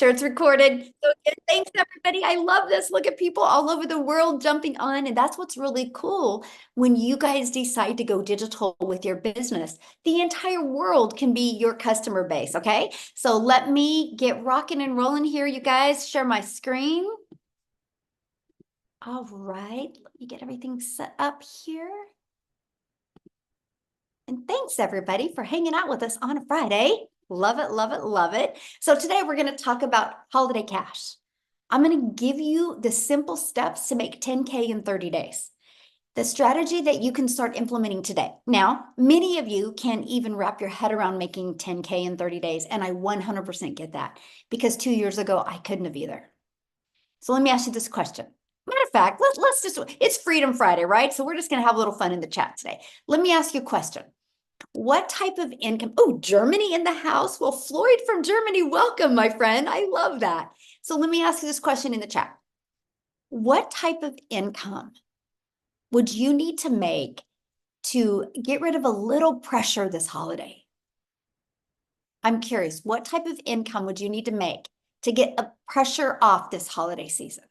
sure it's recorded. So again, thanks everybody. I love this. Look at people all over the world jumping on. And that's what's really cool when you guys decide to go digital with your business. The entire world can be your customer base. Okay. So let me get rocking and rolling here, you guys. Share my screen. All right. Let me get everything set up here. And thanks everybody for hanging out with us on a Friday. Love it, love it, love it. So today we're going to talk about holiday cash. I'm going to give you the simple steps to make 10K in 30 days. The strategy that you can start implementing today. Now, many of you can't even wrap your head around making 10K in 30 days. And I 100% get that because 2 years ago, I couldn't have either. So let me ask you this question. Matter of fact, let's just, it's Freedom Friday, right? So we're just going to have a little fun in the chat today. Let me ask you a question. What type of income? Oh, Germany in the house. Well, Floyd from Germany, welcome, my friend. I love that. So let me ask you this question in the chat. What type of income would you need to make to get rid of a little pressure this holiday? I'm curious, what type of income would you need to make to get a pressure off this holiday season?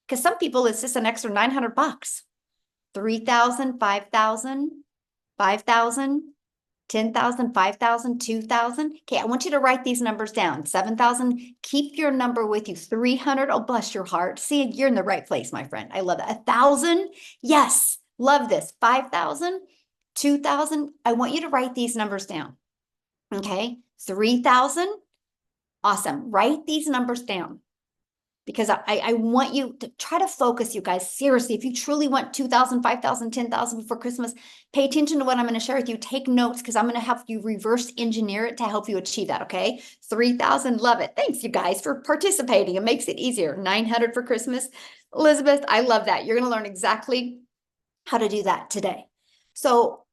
Because some people, it's just an extra 900 bucks, 3,000, 5,000, 5,000. 10,000, 5,000, 2,000. Okay, I want you to write these numbers down. 7,000, keep your number with you. 300, oh, bless your heart. See, you're in the right place, my friend. I love that. 1,000, yes, love this. 5,000, 2,000, I want you to write these numbers down. Okay, 3,000, awesome. Write these numbers down because I want you to try to focus, you guys. Seriously, if you truly want 2,000, 5,000, 10,000 before Christmas, pay attention to what I'm going to share with you. Take notes because I'm going to have you reverse engineer it to help you achieve that, okay? 3,000, love it. Thanks, you guys, for participating. It makes it easier. 900 for Christmas. Elizabeth, I love that. You're going to learn exactly how to do that today. So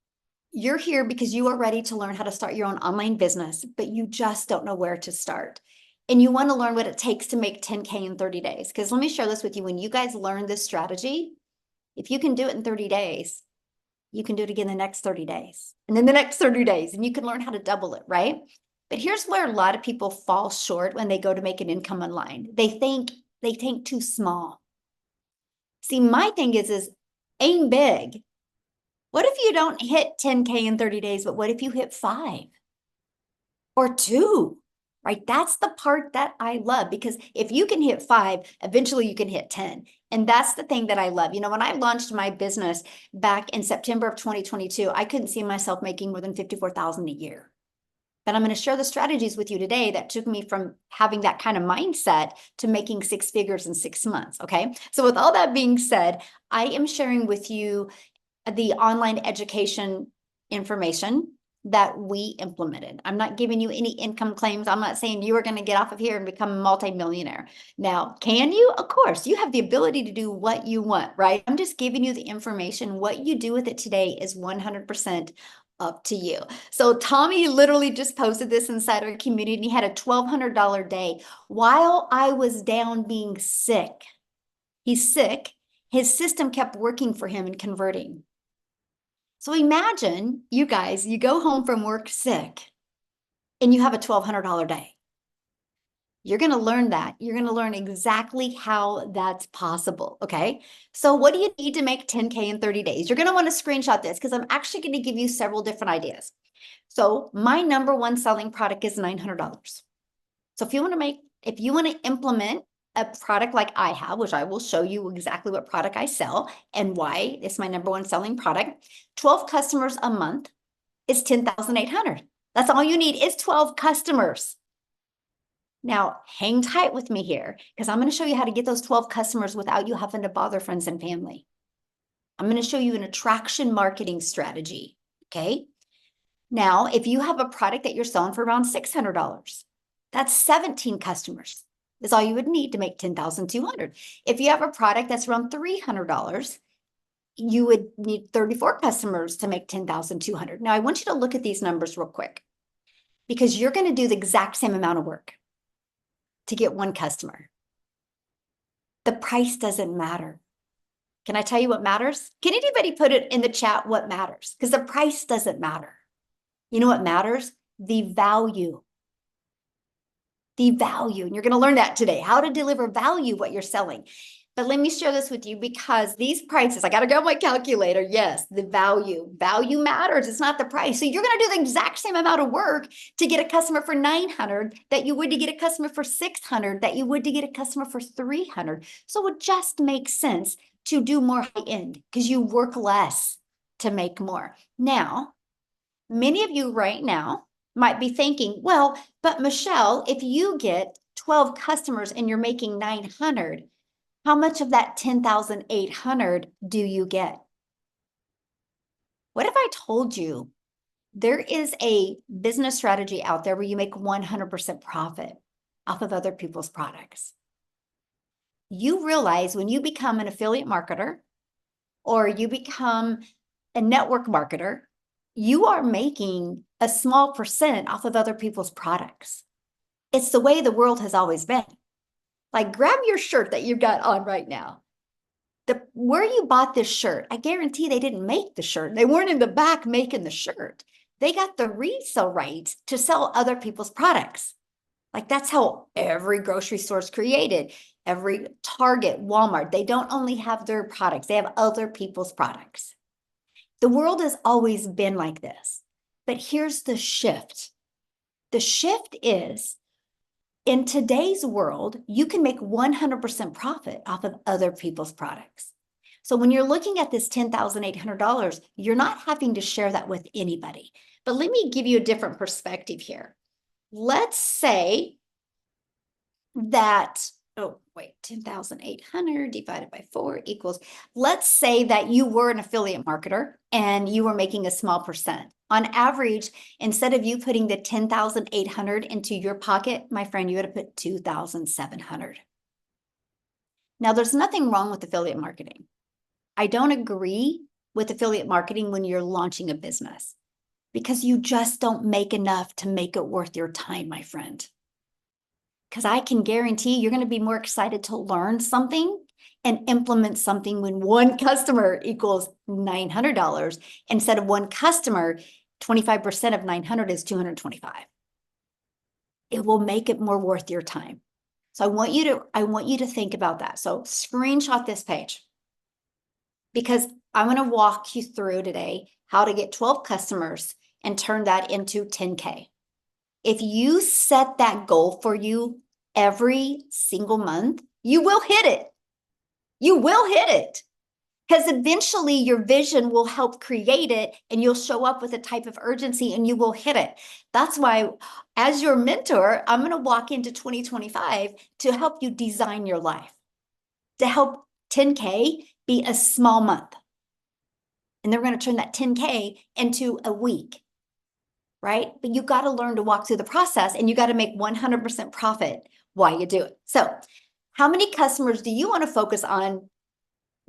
you're here because you are ready to learn how to start your own online business, but you just don't know where to start. And you want to learn what it takes to make 10K in 30 days. Because let me share this with you. When you guys learn this strategy, if you can do it in 30 days, you can do it again the next 30 days. And then the next 30 days, and you can learn how to double it, right? But here's where a lot of people fall short when they go to make an income online. They think too small. See, my thing is aim big. What if you don't hit 10K in 30 days, but what if you hit 5 or 2? Right? That's the part that I love because if you can hit 5, eventually you can hit 10. And that's the thing that I love. You know, when I launched my business back in September of 2022, I couldn't see myself making more than 54,000 a year. But I'm going to share the strategies with you today that took me from having that kind of mindset to making 6 figures in 6 months. Okay. So with all that being said, I am sharing with you the online education information that we implemented. I'm not giving you any income claims. I'm not saying you are going to get off of here and become a multimillionaire. Now, can you? Of course, you have the ability to do what you want, right? I'm just giving you the information. What you do with it today is 100% up to you. So Tommy literally just posted this inside our community. He had a $1,200 day while I was down being sick. He's sick. His system kept working for him and converting. So imagine you guys, you go home from work sick and you have a $1,200 day. You're going to learn that. You're going to learn exactly how that's possible. Okay. So what do you need to make 10K in 30 days? You're going to want to screenshot this because I'm actually going to give you several different ideas. So my number one selling product is $900. So if you want to implement a product like I have, which I will show you exactly what product I sell and why it's my number one selling product, 12 customers a month is 10,800. That's all you need is 12 customers. Now, hang tight with me here because I'm going to show you how to get those 12 customers without you having to bother friends and family. I'm going to show you an attraction marketing strategy. Okay. Now, if you have a product that you're selling for around $600, that's 17 customers. That's all you would need to make 10,200. If you have a product that's around $300, you would need 34 customers to make 10,200. Now, I want you to look at these numbers real quick because you're going to do the exact same amount of work to get one customer. The price doesn't matter. Can I tell you what matters? Can anybody put it in the chat what matters? Because the price doesn't matter. You know what matters? The value. the value. And you're going to learn that today, how to deliver value, what you're selling. But let me share this with you because these prices, I got to go my calculator. Yes, the value matters. It's not the price. So you're going to do the exact same amount of work to get a customer for 900 that you would to get a customer for 600 that you would to get a customer for 300. So it just makes sense to do more high end because you work less to make more. Now, many of you right now might be thinking, well, but Michelle, if you get 12 customers and you're making 900, how much of that 10,800 do you get? What if I told you there is a business strategy out there where you make 100% profit off of other people's products? You realize when you become an affiliate marketer or you become a network marketer, you are making a small percent off of other people's products. It's the way the world has always been. Like, grab your shirt that you've got on right now. Where you bought this shirt, I guarantee they didn't make the shirt. They weren't in the back making the shirt. They got the resale rights to sell other people's products. Like, that's how every grocery store is created. Every Target, Walmart, they don't only have their products, they have other people's products. The world has always been like this. But here's the shift. The shift is, in today's world, you can make 100% profit off of other people's products. So when you're looking at this $10,800, you're not having to share that with anybody. But let me give you a different perspective here. Let's say that, 10,800 divided by 4 equals, let's say that you were an affiliate marketer and you were making a small percent. On average, instead of you putting the 10,800 into your pocket, my friend, you would have put 2,700. Now, there's nothing wrong with affiliate marketing. I don't agree with affiliate marketing when you're launching a business because you just don't make enough to make it worth your time, my friend. Because I can guarantee you're going to be more excited to learn something and implement something when one customer equals $900 instead of one customer, 25% of 900 is 225. It will make it more worth your time. So I want you to think about that. So screenshot this page because I'm going to walk you through today how to get 12 customers and turn that into 10K. If you set that goal for you every single month, you will hit it. You will hit it because eventually your vision will help create it and you'll show up with a type of urgency and you will hit it. That's why, as your mentor, I'm going to walk into 2025 to help you design your life, to help 10K be a small month. And then we're going to turn that 10K into a week. Right? But you got to learn to walk through the process and you got to make 100% profit while you do it. So how many customers do you want to focus on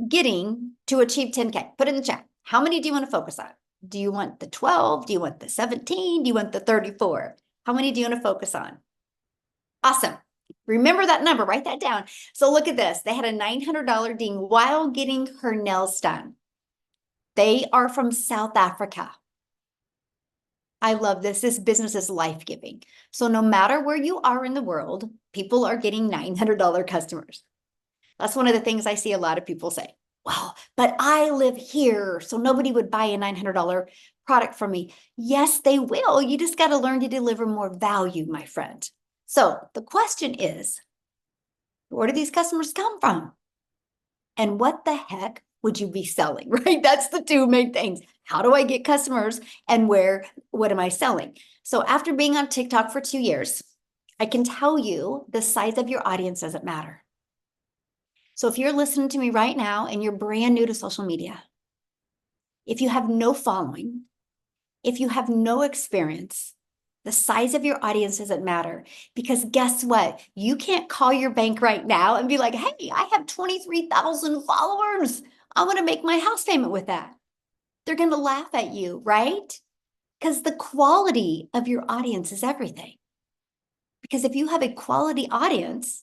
getting to achieve 10K? Put it in the chat. How many do you want to focus on? Do you want the 12? Do you want the 17? Do you want the 34? How many do you want to focus on? Awesome. Remember that number, write that down. So look at this. They had a $900 ding while getting her nails done. They are from South Africa. I love this. This business is life-giving. So no matter where you are in the world, people are getting $900 customers. That's one of the things I see a lot of people say. Well, but I live here, so nobody would buy a $900 product from me. Yes, they will. You just got to learn to deliver more value, my friend. So the question is, where do these customers come from? And what the heck would you be selling, right? That's the two main things. How do I get customers and what am I selling? So after being on TikTok for 2 years, I can tell you the size of your audience doesn't matter. So if you're listening to me right now and you're brand new to social media, if you have no following, if you have no experience, the size of your audience doesn't matter because guess what? You can't call your bank right now and be like, hey, I have 23,000 followers. I want to make my house payment with that. They're going to laugh at you, right? Because the quality of your audience is everything. Because if you have a quality audience,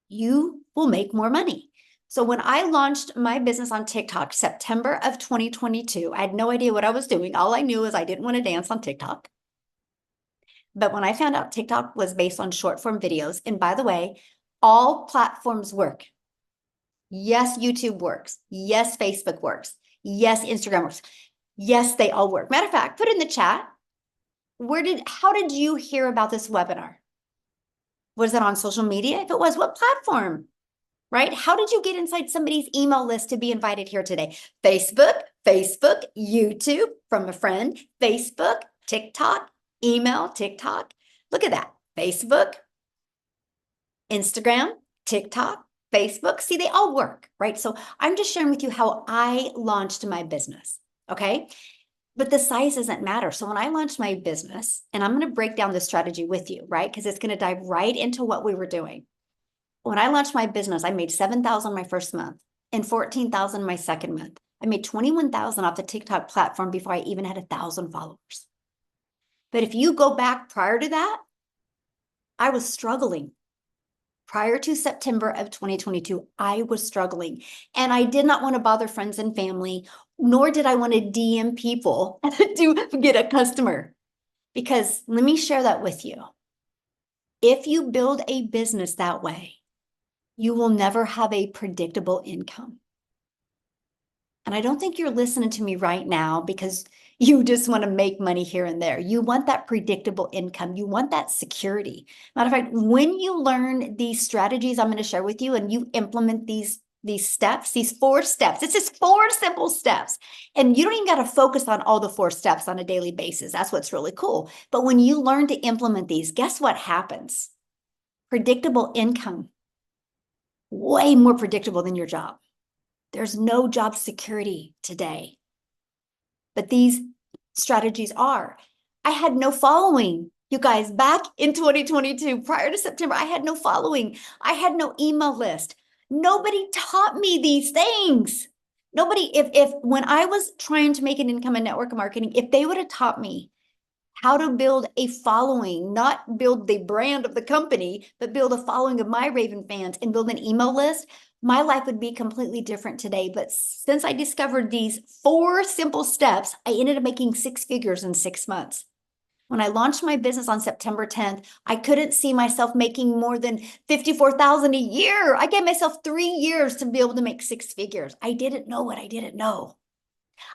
you will make more money. So when I launched my business on TikTok, September of 2022, I had no idea what I was doing. All I knew is I didn't want to dance on TikTok. But when I found out TikTok was based on short form videos, and by the way, all platforms work. Yes, YouTube works. Yes, Facebook works. Yes, Instagram works. Yes, they all work. Matter of fact, put in the chat, how did you hear about this webinar? Was it on social media? If it was, what platform? Right? How did you get inside somebody's email list to be invited here today? Facebook, YouTube from a friend, Facebook, TikTok, email, TikTok. Look at that. Facebook, Instagram, TikTok, Facebook. See, they all work, right? So I'm just sharing with you how I launched my business, okay? But the size doesn't matter. So when I launched my business, and I'm going to break down the strategy with you, right? Because it's going to dive right into what we were doing. When I launched my business, I made $7,000 my first month and $14,000 my second month. I made $21,000 off the TikTok platform before I even had 1,000 followers. But if you go back prior to that, I was struggling. Prior to September of 2022, I was struggling, and I did not want to bother friends and family, nor did I want to DM people to get a customer. Because let me share that with you. If you build a business that way, you will never have a predictable income. And I don't think you're listening to me right now because you just want to make money here and there. You want that predictable income. You want that security. Matter of fact, when you learn these strategies I'm going to share with you and you implement these steps, these 4 steps, it's just 4 simple steps. And you don't even got to focus on all the 4 steps on a daily basis. That's what's really cool. But when you learn to implement these, guess what happens? Predictable income. Way more predictable than your job. There's no job security today. But these strategies are. I had no following. You guys, back in 2022, prior to September, I had no following. I had no email list. Nobody taught me these things. Nobody, if when I was trying to make an income in network marketing, if they would have taught me how to build a following, not build the brand of the company, but build a following of my Raven fans and build an email list, my life would be completely different today. But since I discovered these 4 simple steps, I ended up making 6 figures in 6 months. When I launched my business on September 10th, I couldn't see myself making more than $54,000 a year. I gave myself 3 years to be able to make 6 figures. I didn't know what I didn't know.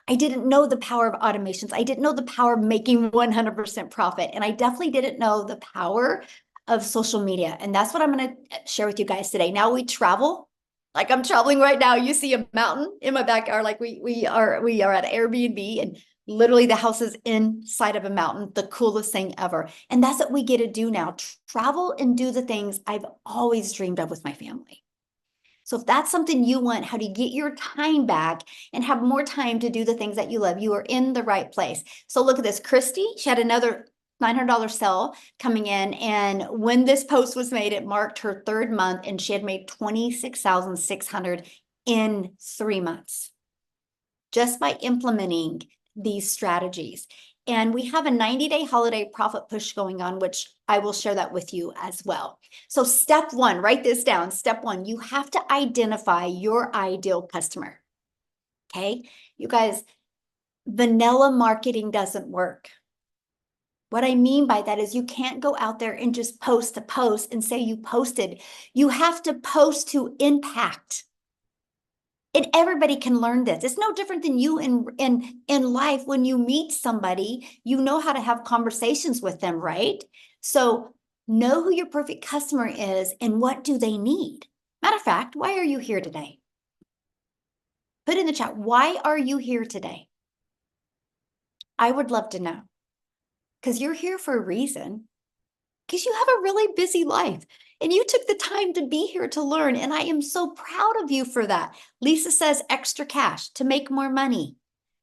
I didn't know the power of automations. I didn't know the power of making 100% profit. And I definitely didn't know the power of social media. And that's what I'm going to share with you guys today. Now we travel. Like I'm traveling right now. You see a mountain in my backyard. Like we are at Airbnb, and literally the house is inside of a mountain, the coolest thing ever. And that's what we get to do now. Travel and do the things I've always dreamed of with my family. So if that's something you want, how to get your time back and have more time to do the things that you love, you are in the right place. So look at this. Christy, she had another $900 sale coming in. And when this post was made, it marked her 3rd month, and she had made $26,600 in 3 months just by implementing these strategies. And we have a 90-day holiday profit push going on, which I will share that with you as well. So step 1, write this down. Step 1, you have to identify your ideal customer. Okay, you guys, vanilla marketing doesn't work. What I mean by that is you can't go out there and just post a post and say you posted. You have to post to impact. And everybody can learn this. It's no different than you in life. When you meet somebody, you know how to have conversations with them, right? So know who your perfect customer is and what do they need. Matter of fact, why are you here today? Put in the chat, why are you here today? I would love to know. Because you're here for a reason. Because you have a really busy life. And you took the time to be here to learn. And I am so proud of you for that. Lisa says extra cash to make more money,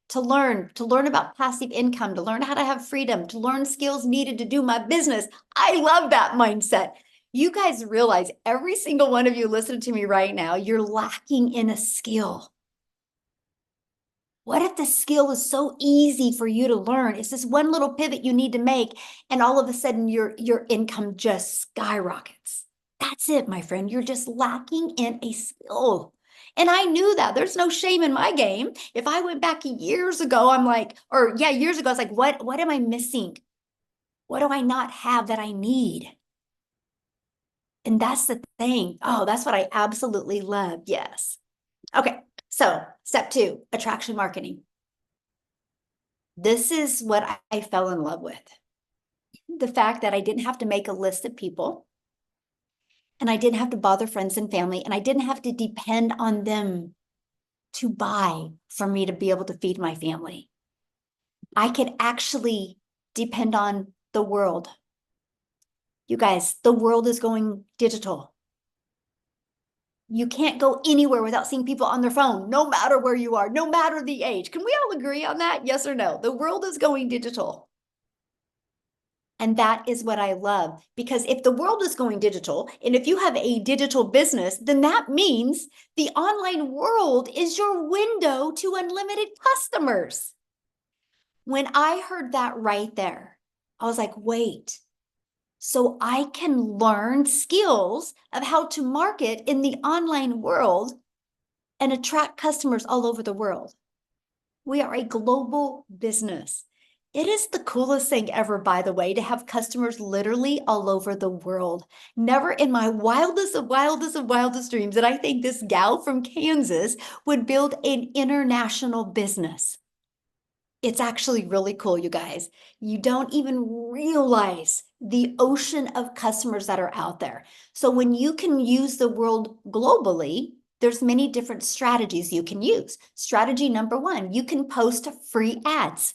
to learn about passive income, to learn how to have freedom, to learn skills needed to do my business. I love that mindset. You guys realize every single one of you listening to me right now, you're lacking in a skill. What if the skill is so easy for you to learn? It's this one little pivot you need to make, and all of a sudden your income just skyrockets. That's it, my friend. You're just lacking in a skill. And I knew that. There's no shame in my game. If I went back years ago, years ago, I was like, what am I missing? What do I not have that I need? And that's the thing. Oh, that's what I absolutely love. Yes. Okay. So step 2, attraction marketing. This is what I fell in love with. The fact that I didn't have to make a list of people, and I didn't have to bother friends and family, and I didn't have to depend on them to buy for me to be able to feed my family. I could actually depend on the world. You guys, the world is going digital. You can't go anywhere without seeing people on their phone, no matter where you are, no matter the age. Can we all agree on that? Yes or no? The world is going digital. And that is what I love, because if the world is going digital, and if you have a digital business, then that means the online world is your window to unlimited customers. When I heard that right there, I was like, wait, so I can learn skills of how to market in the online world and attract customers all over the world. We are a global business. It is the coolest thing ever, by the way, to have customers literally all over the world. Never in my wildest of wildest dreams did I think this gal from Kansas would build an international business. It's actually really cool, you guys. You don't even realize the ocean of customers that are out there. So when you can use the world globally, there's many different strategies you can use. Strategy number 1, you can post free ads.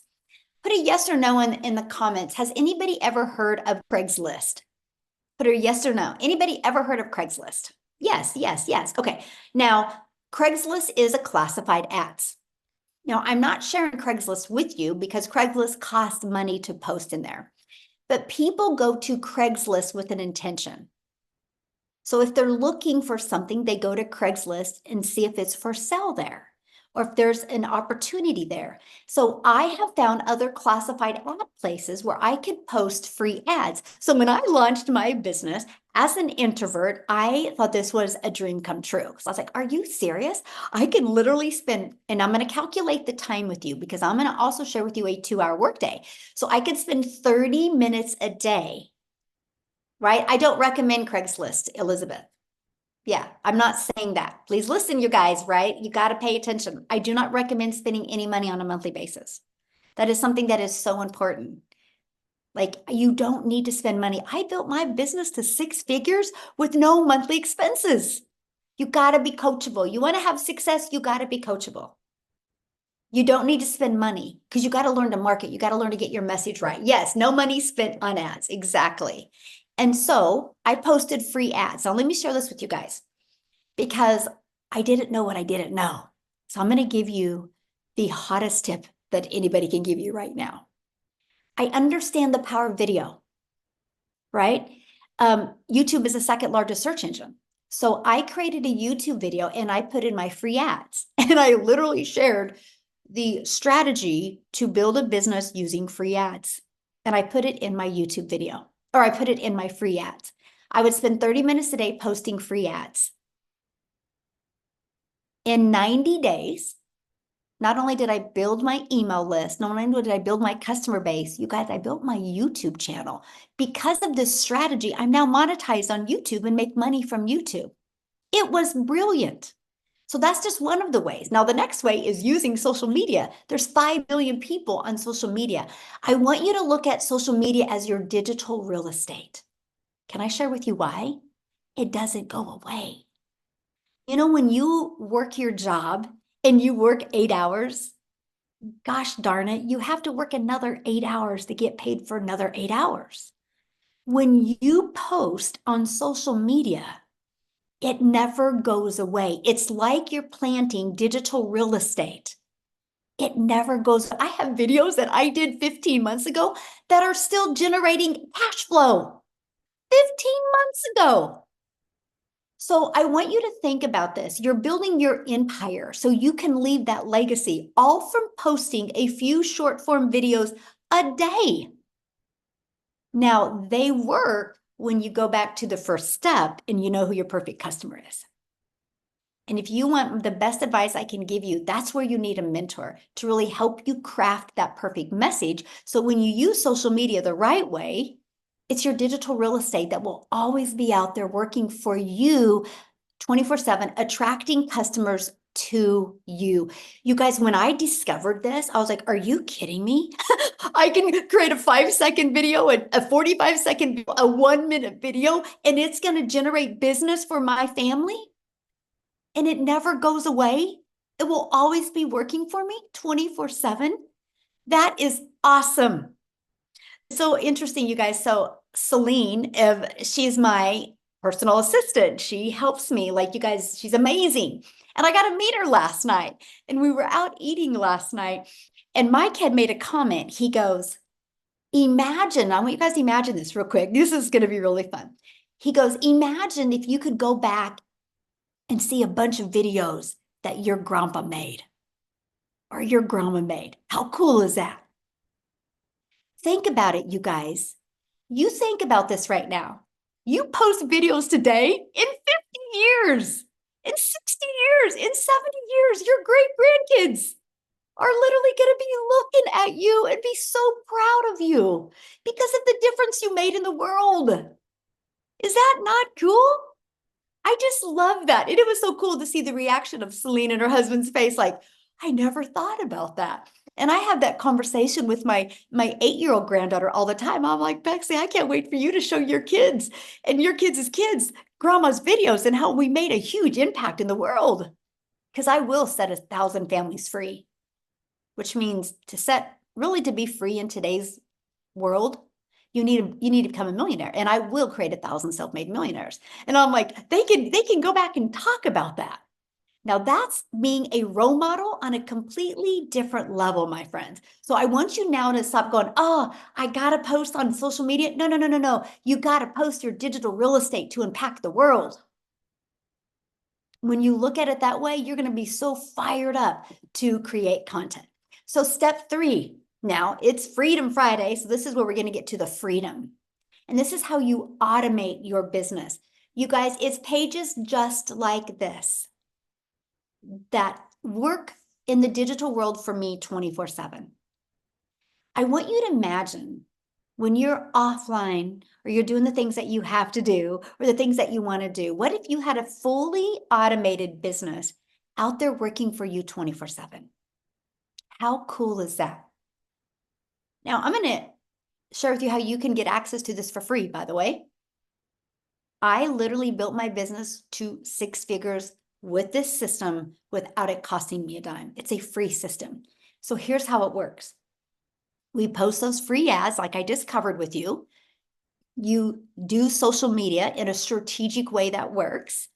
Put a yes or no in the comments. Has anybody ever heard of Craigslist? Put a yes or no. Anybody ever heard of Craigslist? Yes, yes, yes. Okay. Now, Craigslist is a classified ads. Now, I'm not sharing Craigslist with you because Craigslist costs money to post in there, but people go to Craigslist with an intention. So if they're looking for something, they go to Craigslist and see if it's for sale there, or if there's an opportunity there. So I have found other classified ad places where I could post free ads. So when I launched my business as an introvert, I thought this was a dream come true. So I was like, are you serious? I can literally spend, and I'm going to calculate the time with you because I'm going to also share with you a 2-hour workday. So I could spend 30 minutes a day, right? I don't recommend Craigslist, Elizabeth. Yeah, I'm not saying that. Please listen, you guys, right? You got to pay attention. I do not recommend spending any money on a monthly basis. That is something that is so important. Like, you don't need to spend money. I built my business to 6 figures with no monthly expenses. You got to be coachable. You want to have success, you got to be coachable. You don't need to spend money because you got to learn to market. You got to learn to get your message right. Yes, no money spent on ads. Exactly. And so I posted free ads. Now, let me share this with you guys because I didn't know what I didn't know. So I'm going to give you the hottest tip that anybody can give you right now. I understand the power of video, right? YouTube is the second largest search engine. So I created a YouTube video and I put in my free ads and I literally shared the strategy to build a business using free ads. And I put it in my YouTube video, or I put it in my free ads. I would spend 30 minutes a day posting free ads. In 90 days, not only did I build my email list, not only did I build my customer base, you guys, I built my YouTube channel. Because of this strategy, I'm now monetized on YouTube and make money from YouTube. It was brilliant. So that's just one of the ways. Now, the next way is using social media. There's 5 billion people on social media. I want you to look at social media as your digital real estate. Can I share with you why? It doesn't go away. You know, when you work your job and you work 8 hours, gosh darn it, you have to work another 8 hours to get paid for another 8 hours. When you post on social media, it never goes away. It's like you're planting digital real estate. It never goes. I have videos that I did 15 months ago that are still generating cash flow 15 months ago. So I want you to think about this. You're building your empire so you can leave that legacy, all from posting a few short form videos a day. Now, they work when you go back to the first step and you know who your perfect customer is. And if you want the best advice I can give you, that's where you need a mentor to really help you craft that perfect message. So when you use social media the right way, it's your digital real estate that will always be out there working for you 24/7, attracting customers to you. You guys, when I discovered this, I was like, are you kidding me? I can create a 5-second video, a 45-second video, a 1-minute video, and it's going to generate business for my family. And it never goes away. It will always be working for me 24/7. That is awesome. So interesting, you guys. So Celine, she's my personal assistant. She helps me, like, you guys, she's amazing. And I got to meet her last night. And we were out eating last night. And Mike had made a comment. He goes, imagine, I want you guys to imagine this real quick. This is going to be really fun. He goes, imagine if you could go back and see a bunch of videos that your grandpa made or your grandma made. How cool is that? Think about it, you guys. You think about this right now. You post videos today, in 50 years, in 60 years, in 70 years, your great grandkids are literally going to be looking at you and be so proud of you because of the difference you made in the world. Is that not cool? I just love that. And it was so cool to see the reaction of Celine and her husband's face, like, I never thought about that. And I have that conversation with my 8-year-old granddaughter all the time. I'm like, Bexley, I can't wait for you to show your kids and your kids' kids grandma's videos and how we made a huge impact in the world. Because I will set 1,000 families free, which means to be free in today's world, you need to become a millionaire. And I will create 1,000 self-made millionaires. And I'm like, they can go back and talk about that. Now that's being a role model on a completely different level, my friends. So I want you now to stop going, oh, I got to post on social media. No. You got to post your digital real estate to impact the world. When you look at it that way, you're going to be so fired up to create content. So step 3, now it's Freedom Friday. So this is where we're going to get to the freedom. And this is how you automate your business. You guys, it's pages just like this that work in the digital world for me 24/7. I want you to imagine when you're offline or you're doing the things that you have to do or the things that you want to do. What if you had a fully automated business out there working for you 24/7? How cool is that? Now, I'm going to share with you how you can get access to this for free, by the way. I literally built my business to 6 figures with this system without it costing me a dime. It's a free system. So here's how it works. We post those free ads like I just covered with you. You do social media in a strategic way that works.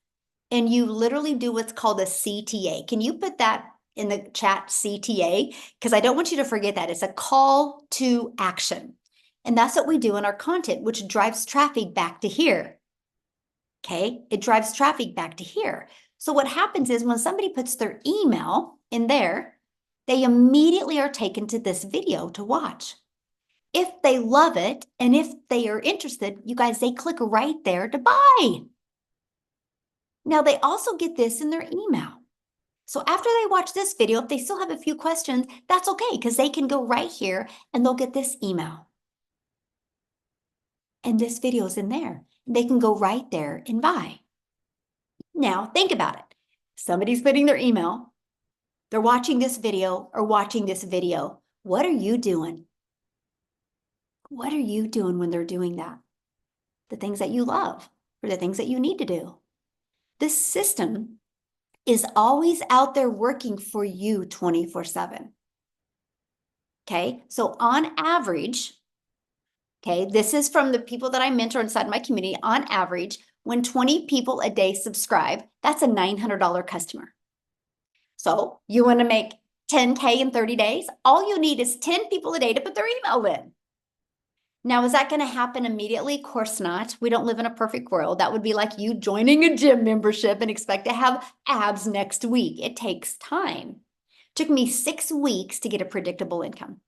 And you literally do what's called a CTA. Can you put that in the chat, CTA? Because I don't want you to forget that. It's a call to action. And that's what we do in our content, which drives traffic back to here. Okay, it drives traffic back to here. So what happens is when somebody puts their email in there, they immediately are taken to this video to watch. If they love it and if they are interested, you guys, they click right there to buy. Now they also get this in their email. So after they watch this video, if they still have a few questions, that's okay because they can go right here and they'll get this email. And this video is in there. They can go right there and buy. Now, think about it. Somebody's putting their email. They're watching this video or watching this video. What are you doing? What are you doing when they're doing that? The things that you love or the things that you need to do. This system is always out there working for you 24/7. Okay, so on average, okay, this is from the people that I mentor inside my community. On average, when 20 people a day subscribe, that's a $900 customer. So you want to make 10K in 30 days? All you need is 10 people a day to put their email in. Now, is that going to happen immediately? Of course not. We don't live in a perfect world. That would be like you joining a gym membership and expect to have abs next week. It takes time. It took me 6 weeks to get a predictable income.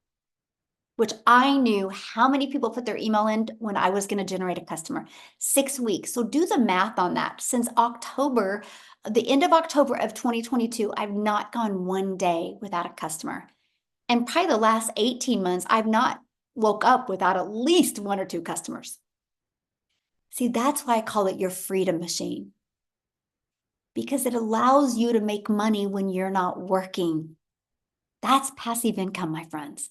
which I knew how many people put their email in when I was going to generate a customer. 6 weeks. So do the math on that. Since October, the end of October of 2022, I've not gone one day without a customer. And probably the last 18 months, I've not woke up without at least 1 or 2 customers. See, that's why I call it your freedom machine, because it allows you to make money when you're not working. That's passive income, my friends.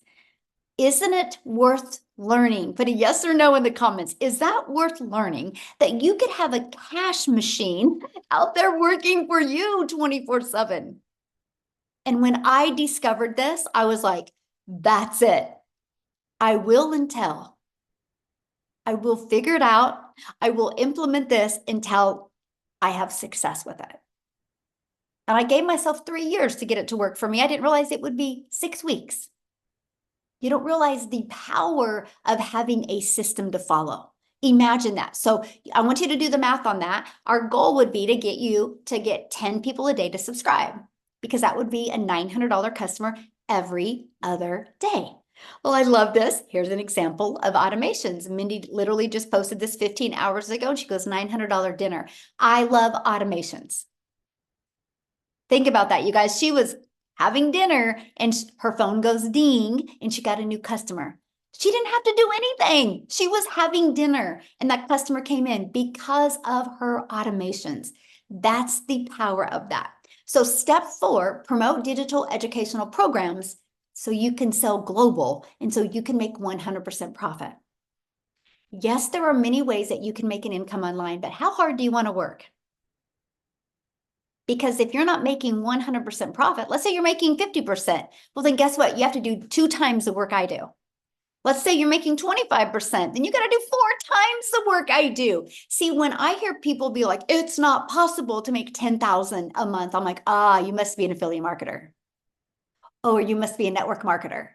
Isn't it worth learning? Put a yes or no in the comments. Is that worth learning that you could have a cash machine out there working for you 24/7? And when I discovered this, I was like, that's it. I will and tell. I will figure it out. I will implement this until I have success with it. And I gave myself 3 years to get it to work for me. I didn't realize it would be 6 weeks. You don't realize the power of having a system to follow. Imagine that. So I want you to do the math on that. Our goal would be to get you to get 10 people a day to subscribe, because that would be a $900 customer every other day. Well, I love this. Here's an example of automations. Mindy literally just posted this 15 hours ago, and she goes, $900 dinner. I love automations. Think about that, you guys. She was having dinner and her phone goes ding and she got a new customer. She didn't have to do anything. She was having dinner and that customer came in because of her automations. That's the power of that. So step 4, promote digital educational programs so you can sell global and so you can make 100% profit. Yes, there are many ways that you can make an income online, but how hard do you want to work? Because if you're not making 100% profit, let's say you're making 50%, well, then guess what? You have to do 2 times the work I do. Let's say you're making 25%, then you got to do 4 times the work I do. See, when I hear people be like, it's not possible to make 10,000 a month, I'm like, you must be an affiliate marketer. Or you must be a network marketer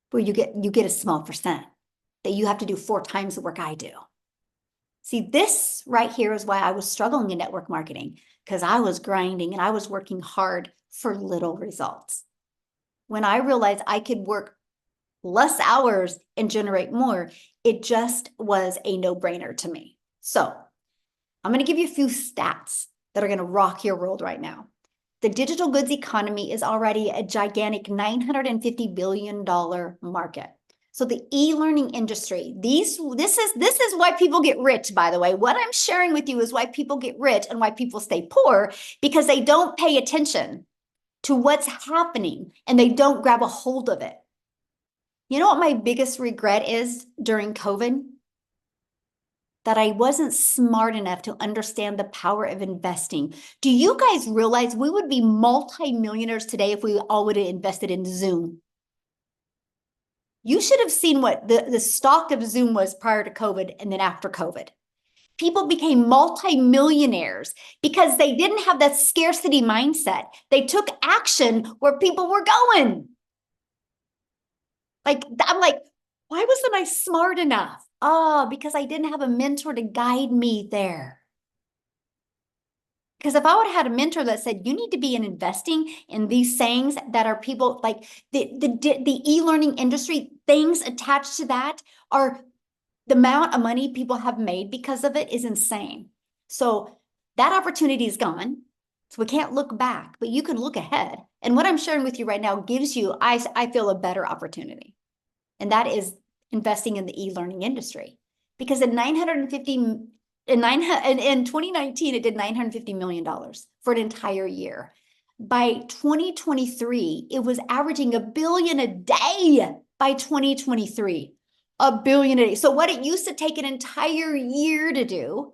where you get a small percent that you have to do 4 times the work I do. See, this right here is why I was struggling in network marketing, because I was grinding and I was working hard for little results. When I realized I could work less hours and generate more, it just was a no-brainer to me. So I'm going to give you a few stats that are going to rock your world right now. The digital goods economy is already a gigantic $950 billion market. So the e-learning industry, this is why people get rich, by the way. What I'm sharing with you is why people get rich and why people stay poor, because they don't pay attention to what's happening and they don't grab a hold of it. You know what my biggest regret is during COVID? That I wasn't smart enough to understand the power of investing. Do you guys realize we would be multi-millionaires today if we all would have invested in Zoom? You should have seen what the stock of Zoom was prior to COVID and then after COVID. People became multi-millionaires because they didn't have that scarcity mindset. They took action where people were going. I'm like, why wasn't I smart enough? Because I didn't have a mentor to guide me there. Because if I would have had a mentor that said, you need to be investing in these sayings that are people like the e-learning industry, things attached to that are the amount of money people have made because of it is insane. So that opportunity is gone. So we can't look back, but you can look ahead. And what I'm sharing with you right now gives you, I feel, a better opportunity. And that is investing in the e-learning industry. Because in 2019, it did $950 million for an entire year. By 2023, it was averaging $1 billion a day by 2023. $1 billion a day. So what it used to take an entire year to do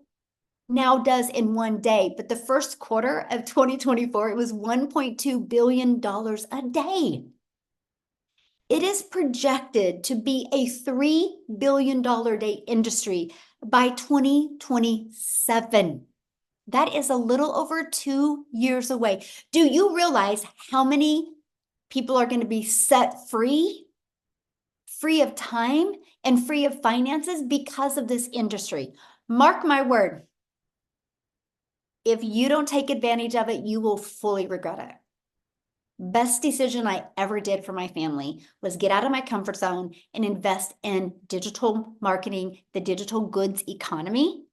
now does in one day. But the first quarter of 2024, it was $1.2 billion a day. It is projected to be a $3 billion a day industry by 2027. That is a little over 2 years away. Do you realize how many people are going to be set free of time and free of finances because of this industry? Mark my word. If you don't take advantage of it, you will fully regret it. Best decision I ever did for my family was get out of my comfort zone and invest in digital marketing, the digital goods economy,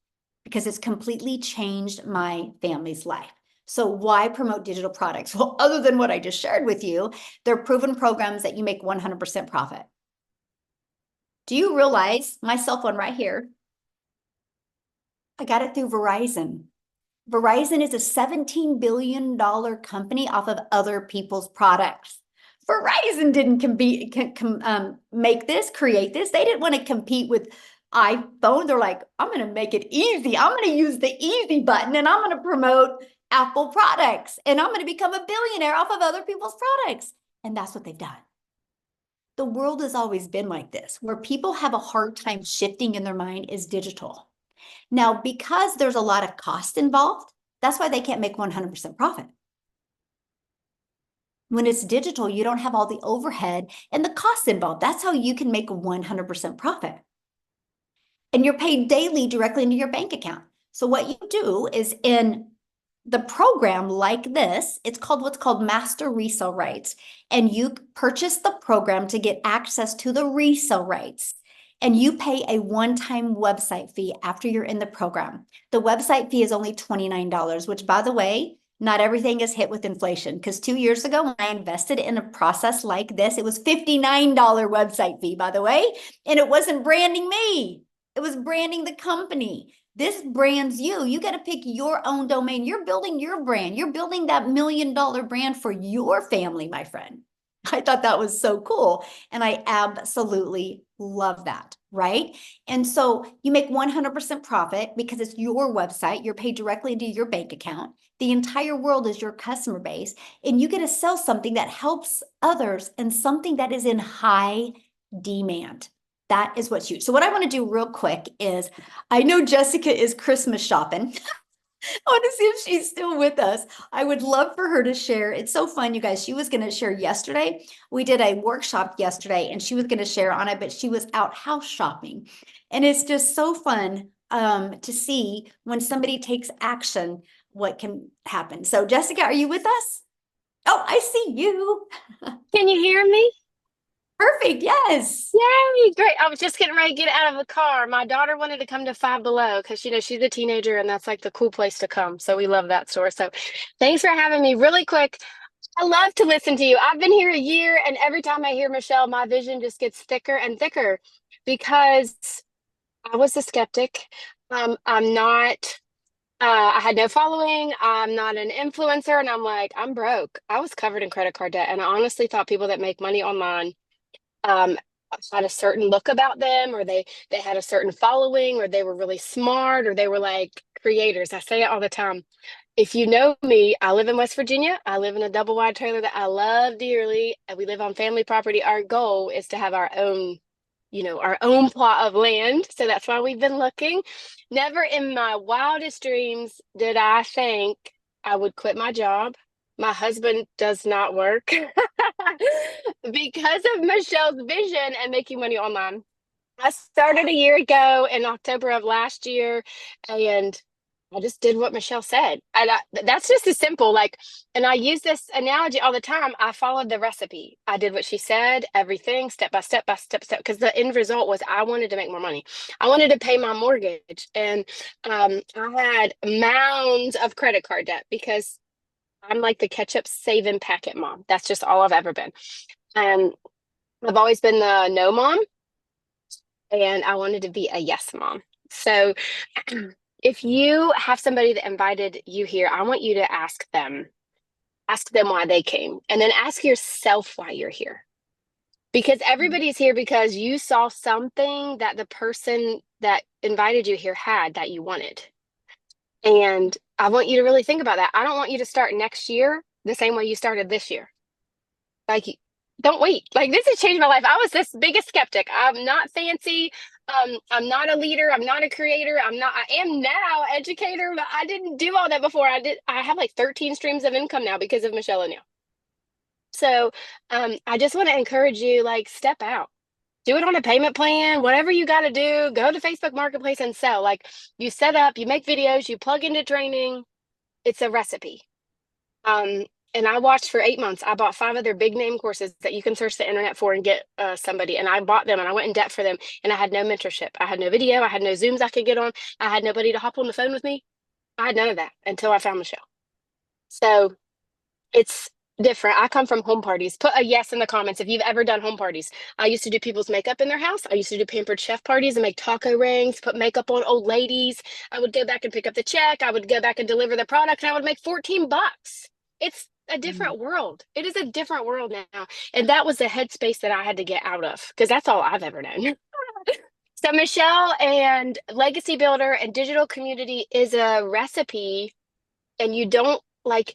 because it's completely changed my family's life. So why promote digital products? Well, other than what I just shared with you, they're proven programs that you make 100% profit. Do you realize my cell phone right here? I got it through Verizon. Verizon is a $17 billion company off of other people's products. Verizon didn't make this, create this. They didn't want to compete with iPhone. They're like, I'm going to make it easy. I'm going to use the easy button and I'm going to promote Apple products and I'm going to become a billionaire off of other people's products. And that's what they've done. The world has always been like this. Where people have a hard time shifting in their mind is digital. Now, because there's a lot of cost involved, that's why they can't make 100% profit. When it's digital, you don't have all the overhead and the costs involved. That's how you can make 100% profit. And you're paid daily directly into your bank account. So what you do is in the program like this, it's called what's called master resale rights. And you purchase the program to get access to the resale rights. And you pay a one-time website fee after you're in the program. The website fee is only $29, which, by the way, not everything is hit with inflation. Because 2 years ago, when I invested in a process like this, it was $59 website fee, by the way. And it wasn't branding me. It was branding the company. This brands you. You got to pick your own domain. You're building your brand. You're building that $1 million brand for your family, my friend. I thought that was so cool. And I absolutely love that, right? And so you make 100% profit because it's your website. You're paid directly into your bank account. The entire world is your customer base. And you get to sell something that helps others and something that is in high demand. That is what's huge. So what I want to do real quick is, I know Jessica is Christmas shopping. I want to see if she's still with us. I would love for her to share. It's so fun, you guys. She was going to share yesterday. We did a workshop yesterday and she was going to share on it, but she was out house shopping. And it's just so fun to see when somebody takes action, what can happen. So Jessica, are you with us? Oh, I see you. Can you hear me? Perfect. Yes. Yay, great. I was just getting ready to get out of the car. My daughter wanted to come to Five Below because, she's a teenager and that's like the cool place to come. So we love that store. So thanks for having me. Really quick, I love to listen to you. I've been here a year and every time I hear Michelle, my vision just gets thicker and thicker because I was a skeptic. I'm not, I had no following. I'm not an influencer. And I'm like, I'm broke. I was covered in credit card debt. And I honestly thought people that make money online um, had a certain look about them, or they had a certain following, or they were really smart, or they were like creators. I say it all the time. If you know me, I live in West Virginia. I live in a double wide trailer that I love dearly, and we live on family property. Our goal is to have our own, our own plot of land. So that's why we've been looking. Never in my wildest dreams did I think I would quit my job. My husband does not work because of Michelle's vision and making money online. I started a year ago in October of last year, and I just did what Michelle said. And that's just as simple. Like, and I use this analogy all the time. I followed the recipe. I did what she said, everything step by step by step, step. Because the end result was I wanted to make more money. I wanted to pay my mortgage, and I had mounds of credit card debt because I'm like the ketchup saving packet mom. That's just all I've ever been. And I've always been the no mom, and I wanted to be a yes mom. So if you have somebody that invited you here, I want you to ask them why they came, and then ask yourself why you're here. Because everybody's here because you saw something that the person that invited you here had that you wanted. And I want you to really think about that. I don't want you to start next year the same way you started this year. Like, don't wait. Like, this has changed my life. I was this biggest skeptic. I'm not fancy. I'm not a leader. I'm not a creator. I am now educator, but I didn't do all that before. I have like 13 streams of income now because of Michelle O'Neill. So I just want to encourage you, like, step out. Do it on a payment plan, whatever you got to do. Go to Facebook Marketplace and sell. Like, you set up, you make videos, you plug into training. It's a recipe. And I watched for 8 months. I bought 5 other big name courses that you can search the internet for and get somebody. And I bought them and I went in debt for them. And I had no mentorship. I had no video. I had no Zooms I could get on. I had nobody to hop on the phone with me. I had none of that until I found Michelle. So it's different. I come from home parties. Put a yes in the comments if you've ever done home parties. I used to do people's makeup in their house. I used to do pampered chef parties and make taco rings, put makeup on old ladies. I would go back and pick up the check. I would go back and deliver the product and I would make 14 bucks. It's a different world. It is a different world now. And that was the headspace that I had to get out of because that's all I've ever known. So Michelle and Legacy Builder and Digital Community is a recipe, and you don't like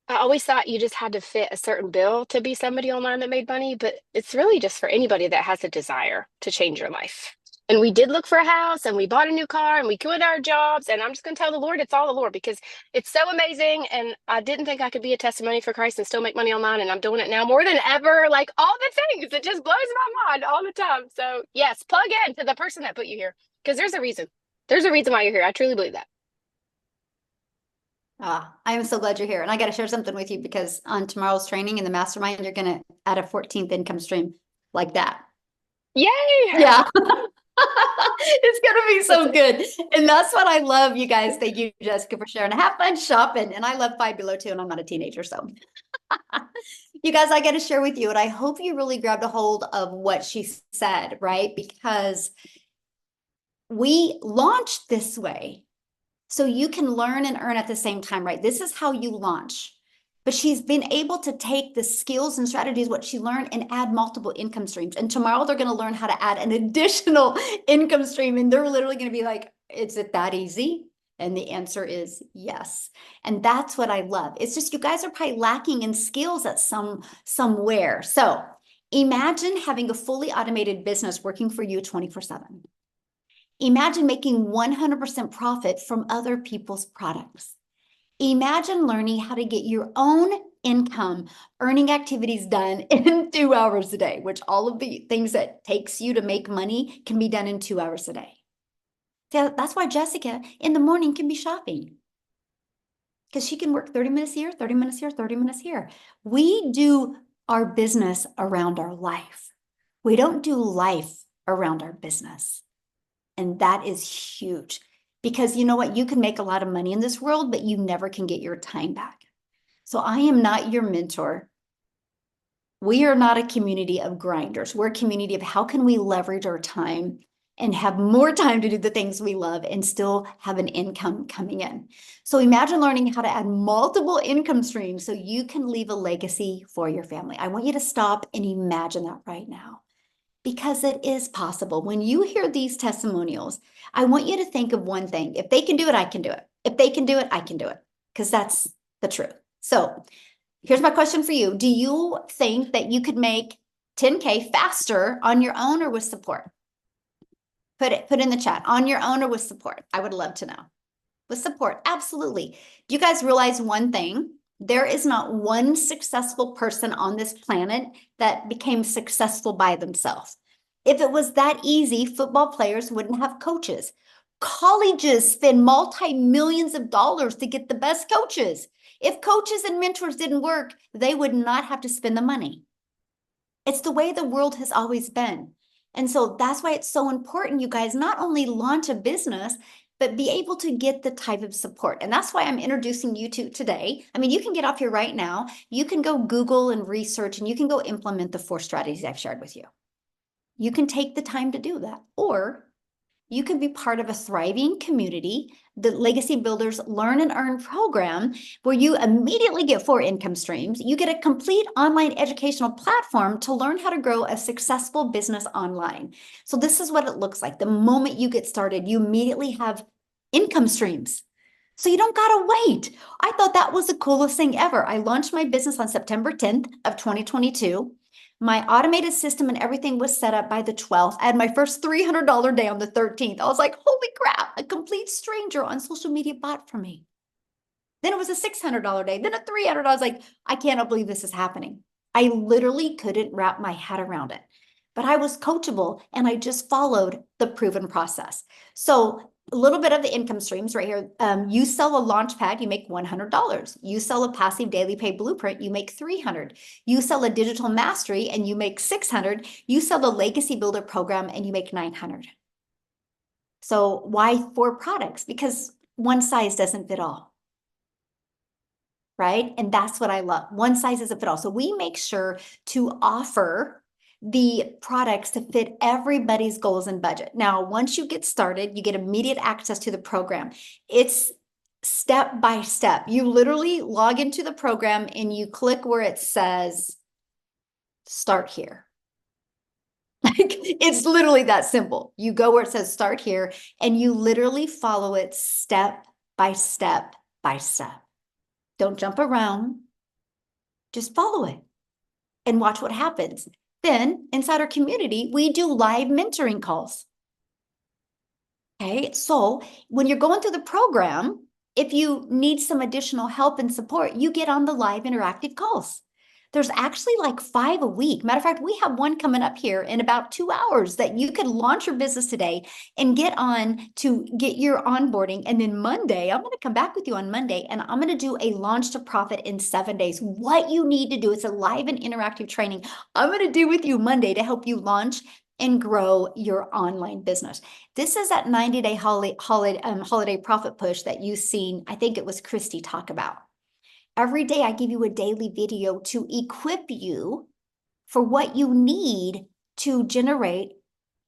I always thought you just had to fit a certain bill to be somebody online that made money, but it's really just for anybody that has a desire to change your life. And we did look for a house and we bought a new car and we quit our jobs. And I'm just going to tell the Lord, it's all the Lord because it's so amazing. And I didn't think I could be a testimony for Christ and still make money online. And I'm doing it now more than ever. Like all the things, it just blows my mind all the time. So, yes, plug in to the person that put you here because there's a reason. There's a reason why you're here. I truly believe that. I am so glad you're here. And I got to share something with you because on tomorrow's training in the mastermind, you're going to add a 14th income stream like that. Yay! Yeah. It's going to be so good. And that's what I love, you guys. Thank you, Jessica, for sharing. Have fun shopping. And I love Five Below too, and I'm not a teenager. So you guys, I got to share with you, and I hope you really grabbed a hold of what she said, right? Because we launched this way so you can learn and earn at the same time, right? This is how you launch. But she's been able to take the skills and strategies, what she learned, and add multiple income streams. And tomorrow they're going to learn how to add an additional income stream. And they're literally going to be like, is it that easy? And the answer is yes. And that's what I love. It's just you guys are probably lacking in skills at somewhere. So imagine having a fully automated business working for you 24/7. Imagine making 100% profit from other people's products. Imagine learning how to get your own income earning activities done in 2 hours a day, which all of the things that takes you to make money can be done in 2 hours a day. So that's why Jessica in the morning can be shopping, because she can work 30 minutes here, 30 minutes here, 30 minutes here. We do our business around our life. We don't do life around our business. And that is huge. Because you know what? You can make a lot of money in this world, but you never can get your time back. So I am not your mentor. We are not a community of grinders. We're a community of how can we leverage our time and have more time to do the things we love and still have an income coming in. So imagine learning how to add multiple income streams so you can leave a legacy for your family. I want you to stop and imagine that right now, because it is possible. When you hear these testimonials, I want you to think of one thing. If they can do it, I can do it. If they can do it, I can do it, because that's the truth. So here's my question for you. Do you think that you could make 10K faster on your own or with support? Put in the chat, on your own or with support. I would love to know. With support, absolutely. Do you guys realize one thing? There is not one successful person on this planet that became successful by themselves. If it was that easy, football players wouldn't have coaches. Colleges spend multi-millions of dollars to get the best coaches. If coaches and mentors didn't work, they would not have to spend the money. It's the way the world has always been. And so that's why it's so important, you guys, not only launch a business, but be able to get the type of support. And that's why I'm introducing you to today. I mean, you can get off here right now. You can go Google and research, and you can go implement the 4 strategies I've shared with you. You can take the time to do that, or you can be part of a thriving community, the Legacy Builders Learn and Earn program, where you immediately get 4 income streams. You get a complete online educational platform to learn how to grow a successful business online. So this is what it looks like. The moment you get started, you immediately have income streams. So you don't gotta wait. I thought that was the coolest thing ever. I launched my business on September 10th of 2022. My automated system and everything was set up by the 12th. I had my first $300 day on the 13th. I was like, holy crap, a complete stranger on social media bought for me. Then it was a $600 day, then a $300. I was like, I cannot believe this is happening. I literally couldn't wrap my head around it. But I was coachable and I just followed the proven process. So a little bit of the income streams right here. You sell a launch pad, you make $100. You sell a passive daily pay blueprint, you make 300. You sell a digital mastery and you make 600. You sell the legacy builder program and you make 900. So why 4 products? Because one size doesn't fit all. Right? And that's what I love. One size doesn't fit all. So we make sure to offer the products to fit everybody's goals and budget. Now, once you get started, you get immediate access to the program. It's step by step. You literally log into the program and you click where it says start here. Like, it's literally that simple. You go where it says start here and you literally follow it step by step by step. Don't jump around. Just follow it and watch what happens. Then inside our community, we do live mentoring calls. Okay, so when you're going through the program, if you need some additional help and support, you get on the live interactive calls. There's actually like 5 a week. Matter of fact, we have one coming up here in about 2 hours that you could launch your business today and get on to get your onboarding. And then Monday, I'm going to come back with you on Monday and I'm going to do a launch to profit in 7 days. What you need to do, it's a live and interactive training I'm going to do with you Monday to help you launch and grow your online business. This is that 90-day holiday profit push that you've seen. I think it was Christy talk about. Every day I give you a daily video to equip you for what you need to generate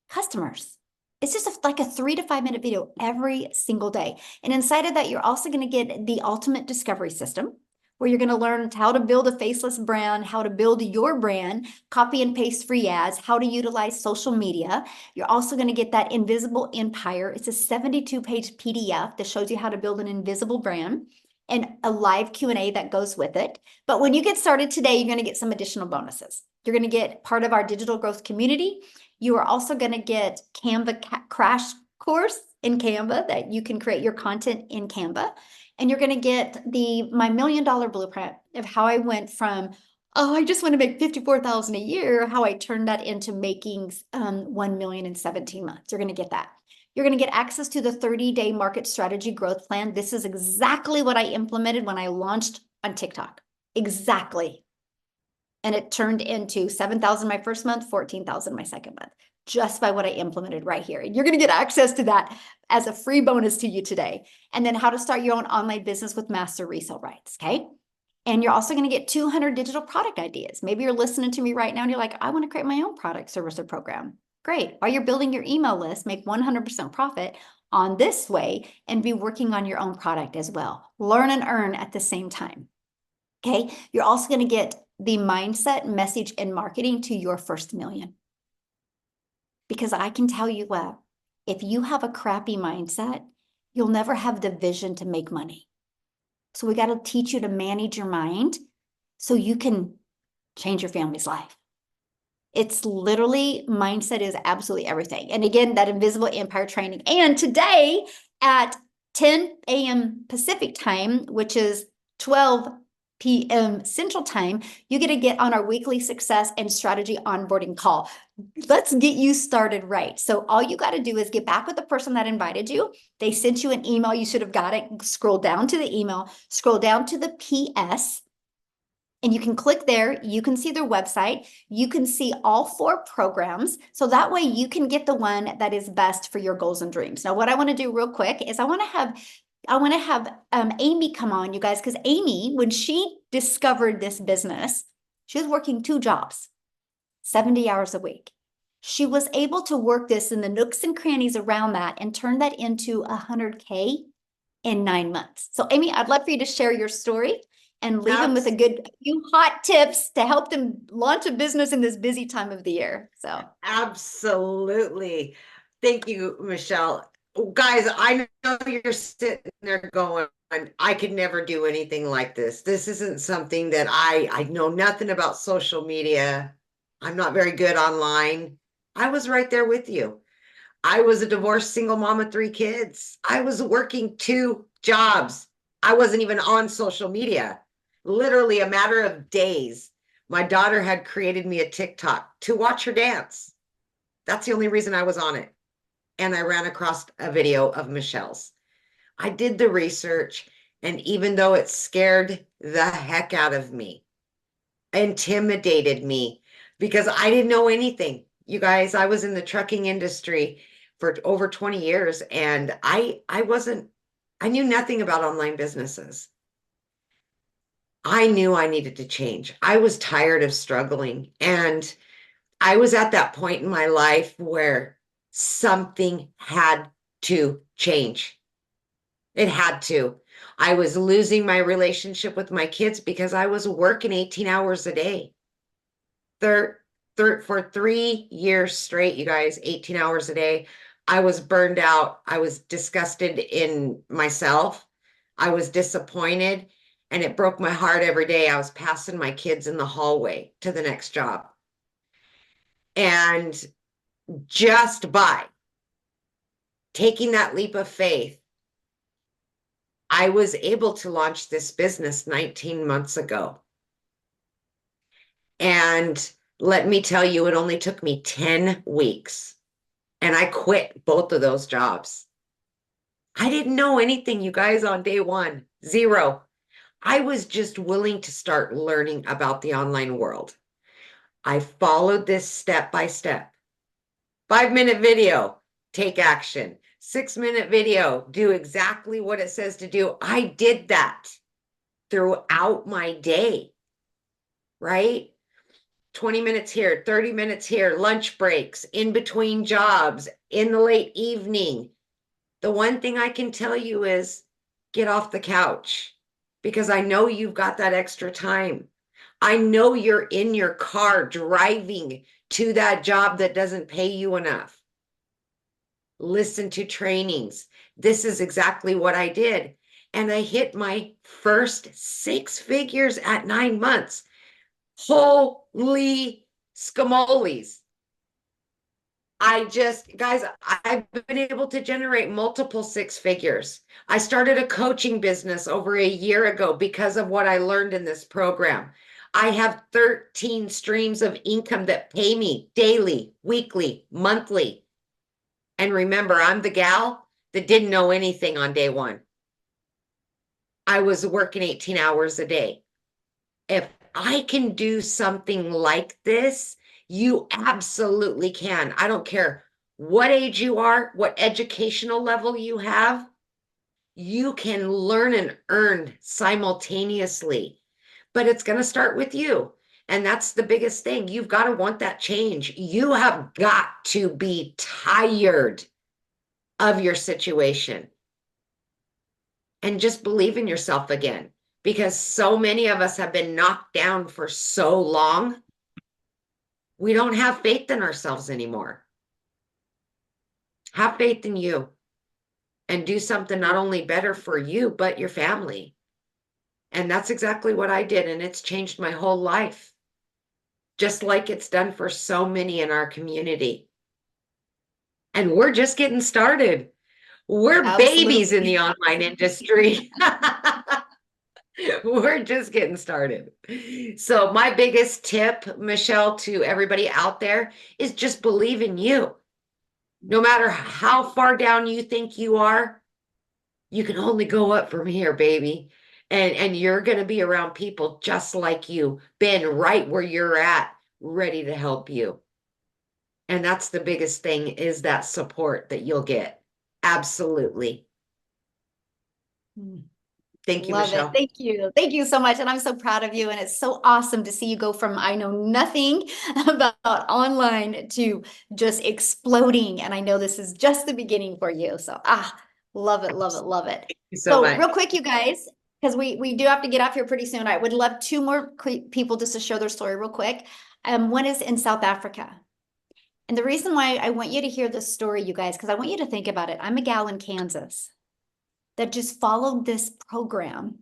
customers. It's just like a 3 to 5 minute video every single day. And inside of that, you're also going to get the ultimate discovery system, where you're going to learn how to build a faceless brand, how to build your brand, copy and paste free ads, how to utilize social media. You're also going to get that invisible empire. It's a 72-page PDF that shows you how to build an invisible brand, and a live Q&A that goes with it. But when you get started today, you're going to get some additional bonuses. You're going to get part of our digital growth community. You are also going to get Canva crash course in Canva that you can create your content in Canva. And you're going to get my $1 million blueprint of how I went from, oh, I just want to make $54,000 a year, how I turned that into making 1 million in 17 months. You're going to get that. You're going to get access to the 30-day market strategy growth plan. This is exactly what I implemented when I launched on TikTok. Exactly. And it turned into 7,000 my first month, 14,000 my second month, just by what I implemented right here. And you're going to get access to that as a free bonus to you today. And then how to start your own online business with master resale rights. Okay. And you're also going to get 200 digital product ideas. Maybe you're listening to me right now and you're like, I want to create my own product, service, or program. Great. While you're building your email list, make 100% profit on this way and be working on your own product as well. Learn and earn at the same time. Okay. You're also going to get the mindset, message, and marketing to your first million. Because I can tell you what, if you have a crappy mindset, you'll never have the vision to make money. So we got to teach you to manage your mind so you can change your family's life. It's literally, mindset is absolutely everything. And again, that invisible empire training. And today at 10 a.m. Pacific time, which is 12 p.m. Central time, you get to get on our weekly success and strategy onboarding call. Let's get you started right. So all you got to do is get back with the person that invited you. They sent you an email. You should have got it. Scroll down to the email, scroll down to the PS. And you can click there, you can see their website, you can see all 4 programs. So that way you can get the one that is best for your goals and dreams. Now, what I want to do real quick is I want to have Amy come on, you guys, because Amy, when she discovered this business, she was working 2 jobs, 70 hours a week. She was able to work this in the nooks and crannies around that and turn that into 100K in 9 months. So Amy, I'd love for you to share your story and leave them with a few hot tips to help them launch a business in this busy time of the year. So absolutely. Thank you, Michelle. Guys, I know you're sitting there going, I could never do anything like this. This isn't something that I know nothing about social media. I'm not very good online. I was right there with you. I was a divorced single mom of 3 kids. I was working 2 jobs. I wasn't even on social media. Literally a matter of days, my daughter had created me a TikTok to watch her dance. That's the only reason I was on it. and I ran across a video of Michelle's. I did the research, and even though it scared the heck out of me, intimidated me, because I didn't know anything. You guys, I was in the trucking industry for over 20 years, and I knew nothing about online businesses. I knew I needed to change. I was tired of struggling, and I was at that point in my life where something had to change. It had to. I was losing my relationship with my kids because I was working 18 hours a day. For 3 years straight, you guys, 18 hours a day. I was burned out. I was disgusted in myself. I was disappointed, and it broke my heart every day. I was passing my kids in the hallway to the next job. And just by taking that leap of faith, I was able to launch this business 19 months ago. And let me tell you, it only took me 10 weeks. And I quit both of those jobs. I didn't know anything, you guys, on day one. Zero. I was just willing to start learning about the online world. I followed this step by step. 5-minute video, take action. 6-minute video, do exactly what it says to do. I did that throughout my day, right? 20 minutes here, 30 minutes here, lunch breaks, in between jobs, in the late evening. The one thing I can tell you is get off the couch, because I know you've got that extra time. I know you're in your car driving to that job that doesn't pay you enough. Listen to trainings. This is exactly what I did. And I hit my first 6 figures at 9 months. Holy scamoles. Guys, I've been able to generate multiple 6 figures. I started a coaching business over a year ago because of what I learned in this program. I have 13 streams of income that pay me daily, weekly, monthly. And remember, I'm the gal that didn't know anything on day one. I was working 18 hours a day. If I can do something like this, you absolutely can. I don't care what age you are, what educational level you have, you can learn and earn simultaneously. But it's going to start with you. And that's the biggest thing. You've got to want that change. You have got to be tired of your situation. And just believe in yourself again, because so many of us have been knocked down for so long. We don't have faith in ourselves anymore. Have faith in you and do something not only better for you, but your family. And that's exactly what I did. And it's changed my whole life, just like it's done for so many in our community. And we're just getting started. We're babies in the online industry. We're just getting started. So my biggest tip, Michelle, to everybody out there is just believe in you. No matter how far down you think you are, you can only go up from here, baby. And you're going to be around people just like you, been right where you're at, ready to help you. And that's the biggest thing, is that support that you'll get. Absolutely. Thank you, Love Michelle. it. Thank you. Thank you so much. And I'm so proud of you. And it's so awesome to see you go from I know nothing about online to just exploding. And I know this is just the beginning for you. So love it, love it, love it. Thank you so much. Real quick, you guys, because we do have to get off here pretty soon. I would love 2 more people just to share their story real quick. One is in South Africa. And the reason why I want you to hear this story, you guys, because I want you to think about it. I'm a gal in Kansas that just followed this program.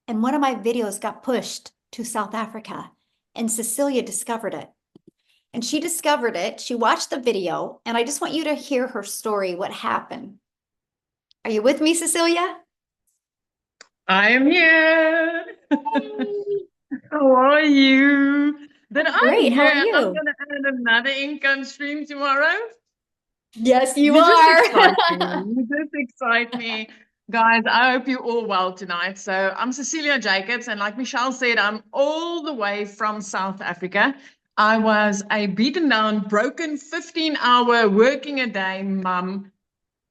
And one of my videos got pushed to South Africa, and Cecilia discovered it. And she discovered it. She watched the video, and I just want you to hear her story, what happened. Are you with me, Cecilia? I am here. How are you? Then I'm Great. here. How are you? I'm going to add another income stream tomorrow. Yes, you You just are. excite me. You just excite me. Guys, I hope you're all well tonight. So I'm Cecilia Jacobs, and like Michelle said, I'm all the way from South Africa. I was a beaten down, broken 15-hour working a day mum,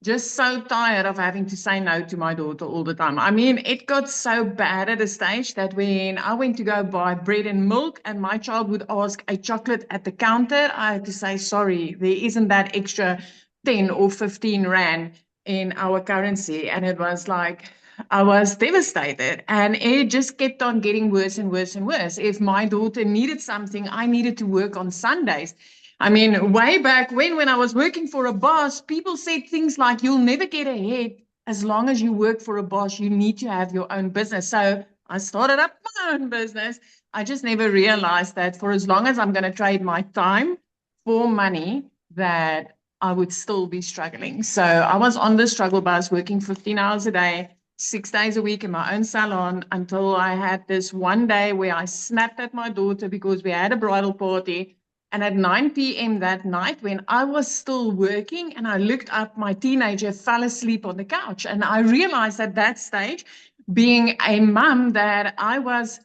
just so tired of having to say no to my daughter all the time. I mean, it got so bad at a stage that when I went to go buy bread and milk and my child would ask a chocolate at the counter, I had to say, sorry, there isn't that extra 10 or 15 Rand in our currency. And it was like, I was devastated, and it just kept on getting worse and worse and worse. If my daughter needed something, I needed to work on Sundays. I mean, way back when I was working for a boss, people said things like, you'll never get ahead as long as you work for a boss. You need to have your own business. So I started up my own business. I just never realized that for as long as I'm going to trade my time for money, that I would still be struggling. So I was on the struggle bus working 15 hours a day, 6 days a week in my own salon, until I had this one day where I snapped at my daughter because we had a bridal party. And at 9 p.m. that night, when I was still working and I looked up, my teenager fell asleep on the couch. And I realized at that stage, being a mom, that I was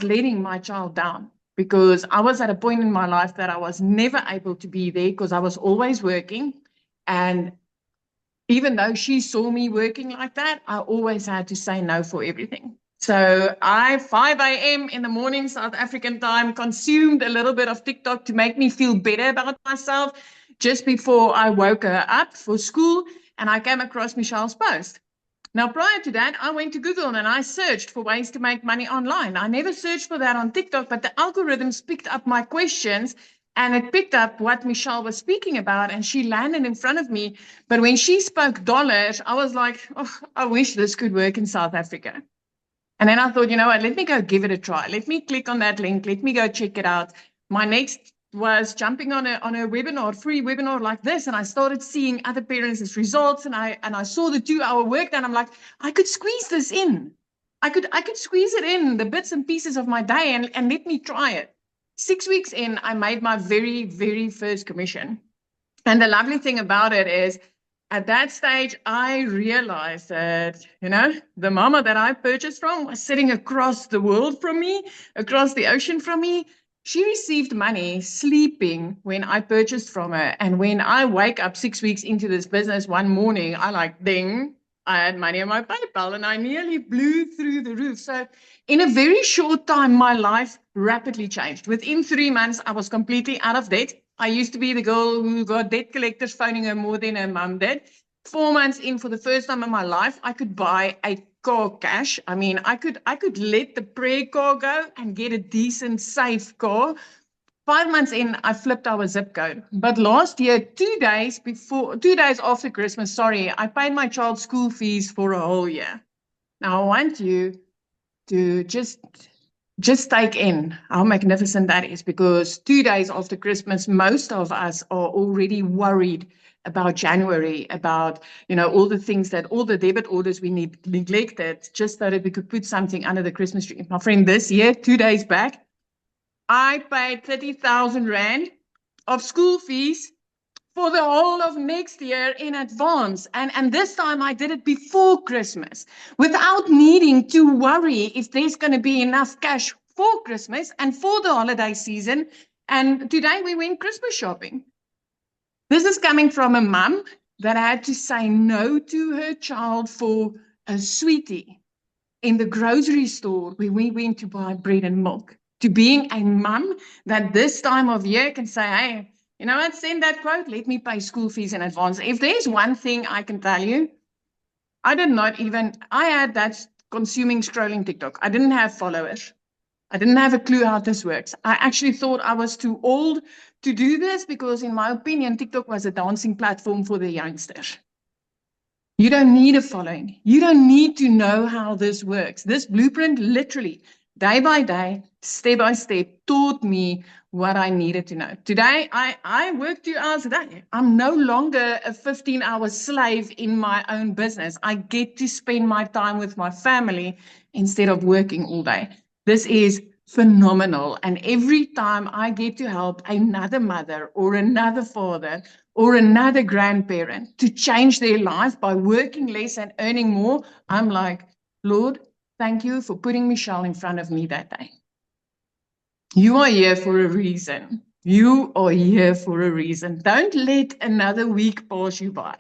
letting my child down, because I was at a point in my life that I was never able to be there because I was always working. And even though she saw me working like that, I always had to say no for everything. So I, 5 a.m. in the morning, South African time, consumed a little bit of TikTok to make me feel better about myself just before I woke her up for school. And I came across Michelle's post. Now, prior to that, I went to Google and I searched for ways to make money online. I never searched for that on TikTok, but the algorithms picked up my questions and it picked up what Michelle was speaking about, and she landed in front of me. But when she spoke dollars, I was like, oh, I wish this could work in South Africa. And then I thought, you know what, let me go give it a try. Let me click on that link. Let me go check it out. My next was jumping on a webinar, free webinar like this, and I started seeing other parents' results, and I saw the 2-hour work done. I'm like, I could squeeze this in. I could squeeze it in, the bits and pieces of my day, and let me try it. 6 weeks in, I made my very, very first commission. And the lovely thing about it is, at that stage, I realized that, you know, the mama that I purchased from was sitting across the world from me, across the ocean from me. She received money sleeping when I purchased from her. And when I wake up 6 weeks into this business one morning, I like, ding, I had money on my PayPal, and I nearly blew through the roof. So in a very short time, my life rapidly changed. Within 3 months, I was completely out of debt. I used to be the girl who got debt collectors phoning her more than her mum did. 4 months in, for the first time in my life, I could buy a car cash. I mean, I could let the prayer car go and get a decent, safe car. 5 months in, I flipped our zip code. But last year, 2 days after Christmas, I paid my child's school fees for a whole year. Now I want you to just take in how magnificent that is, because 2 days after Christmas, most of us are already worried about January, about, you know, all the things that, all the debit orders we neglected just so that we could put something under the Christmas tree. My friend, this year, 2 days back, I paid 30,000 Rand of school fees for the whole of next year in advance. And this time I did it before Christmas without needing to worry if there's going to be enough cash for Christmas and for the holiday season. And today we went Christmas shopping. This is coming from a mum that had to say no to her child for a sweetie in the grocery store where we went to buy bread and milk, to being a mum that this time of year can say, hey, you know what, send that quote, let me pay school fees in advance. If there's one thing I can tell you, I had that consuming scrolling TikTok. I didn't have followers. I didn't have a clue how this works. I actually thought I was too old to do this because, in my opinion, TikTok was a dancing platform for the youngsters. You don't need a following. You don't need to know how this works. This blueprint literally, day by day, step by step, taught me what I needed to know. Today, I work 2 hours a day. I'm no longer a 15-hour slave in my own business. I get to spend my time with my family instead of working all day. This is phenomenal. And every time I get to help another mother or another father or another grandparent to change their life by working less and earning more, I'm like, Lord, thank you for putting Michelle in front of me that day. You are here for a reason. You are here for a reason. Don't let another week pass you by.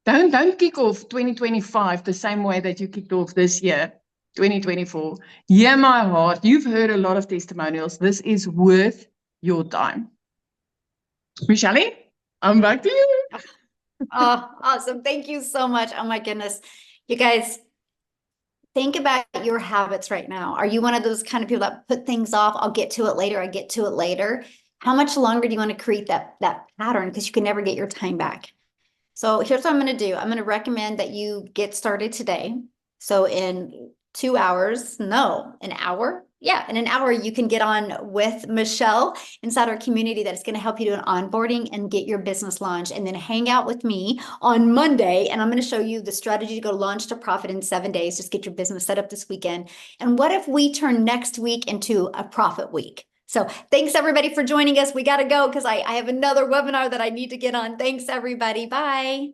Don't kick off 2025 the same way that you kicked off this year, 2024. Hear my heart. You've heard a lot of testimonials. This is worth your time. Michelle, I'm back to you. Oh, awesome. Thank you so much. Oh my goodness. You guys, think about your habits right now. Are you one of those kind of people that put things off? I'll get to it later. I get to it later. How much longer do you want to create that pattern? Because you can never get your time back. So here's what I'm going to do. I'm going to recommend that you get started today. So in 2 hours, no, an hour. Yeah, in an hour, you can get on with Michelle inside our community that is going to help you do an onboarding and get your business launched, and then hang out with me on Monday. And I'm going to show you the strategy to go launch to profit in 7 days. Just get your business set up this weekend. And what if we turn next week into a profit week? So thanks everybody for joining us. We got to go because I have another webinar that I need to get on. Thanks everybody. Bye.